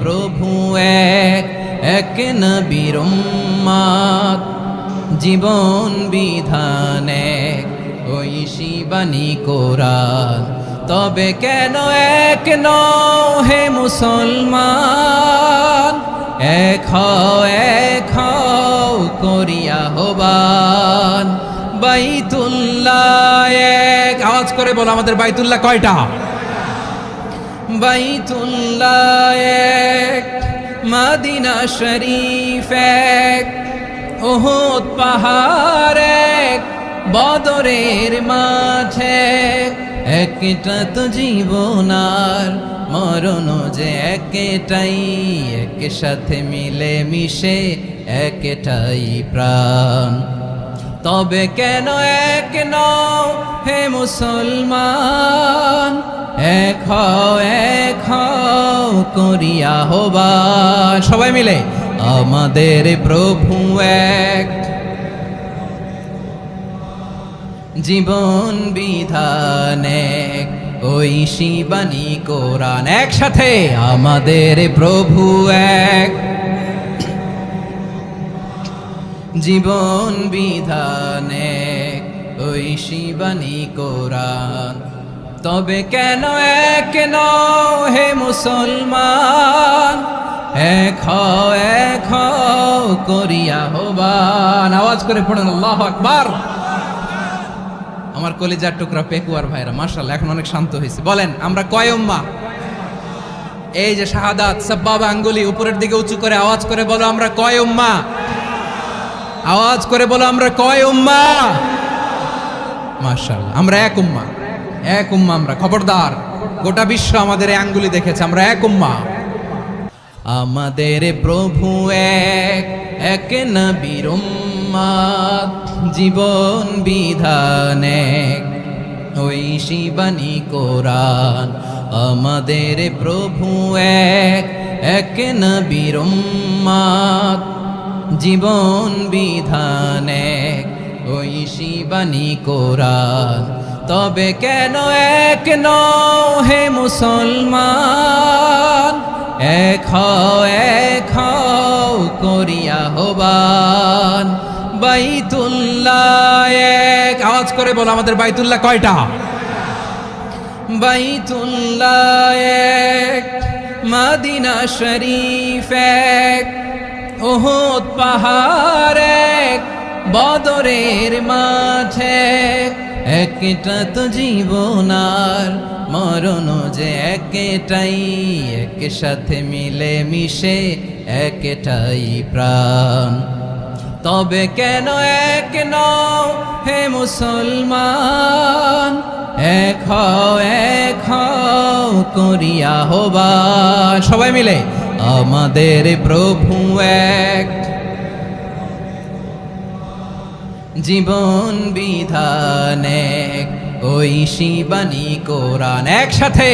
প্রভু এক, এক নবীর উম্মত, জীবন বিধান এক, ঐশী বাণী কোরআন। তবে কেন এক নও হে মুসলমান, এক হও করিয়া আহ্বান। বাইতুল্লাহ এক, আওয়াজ করে বলো আমাদের বাইতুল্লাহ কয়টা? বাইতুল্লাহ এক, মদিনা শরীফ এক, উহুদ পাহাড় এক, বদরের মাঠে একটা তো জীবন আর মরণ যে একটাই, এক সাথে মিলে মিশে একটাই প্রাণ। তবে কেন এক নও হে মুসলমান, এক হও করিয়া আহ্বান। সবাই মিলে আমাদের প্রভু এক, জীবন বিধান এক, ঐশী বাণী কোরআন। একসাথে আমাদের প্রভু এক, জীবন বিধান এক, ঐশী বাণী কোরআন। তবে কেন এক নও হে মুসলমান, এক হও করিয়া আহ্বান। আওয়াজ করে পড়ুন আল্লাহু আকবার। আমার কলিজার টুকরা পেকুয়ার ভাইরা মাশাআল্লাহ এখন অনেক শান্ত হয়েছে। বলেন আমরা কয় উম্মাহ? এই যে শাহাদাত সাব্বাবা আঙ্গুলি উপরের দিকে উঁচু করে আওয়াজ করে বলো আমরা কয় উম্মাহ? আওয়াজ করে বলো আমরা কয় উম্মাহ? মাশাআল্লাহ আমরা এক উম্মাহ, এক উম্মাহ আমরা। খবরদার, গোটা বিশ্ব আমাদের এই আঙ্গুলি দেখেছে, আমরা এক উম্মাহ। আমাদের প্রভু এক, এক নবীর উম্মত, জীবন বিধান এক, ঐশী বাণী কোরআন। আমাদের প্রভু এক, এক নবীর উম্মত, জীবন বিধান এক, ঐশী বাণী কোরআন। তবে কেন এক নও হে মুসলমান, এক হও করিয়া আহ্বান। বাইতুল্লাহ এক, আওয়াজ করে বলো আমাদের বাইতুল্লাহ কয়টা? বাইতুল্লাহ এক, মদিনা শরীফ এক, উহুদ পাহাড় এক, বদরের মাঠে একটা তো জীবন আর মরণ যে একটাই, এক সাথে মিলে মিশে একটাই প্রাণ। তবে কেন এক নও হে মুসলমান, এক হও করিয়া আহ্বান। সবাই মিলে আমাদের প্রভু এক, জীবন বিধান এক, ঐশী বাণী কোরআন। একসাথে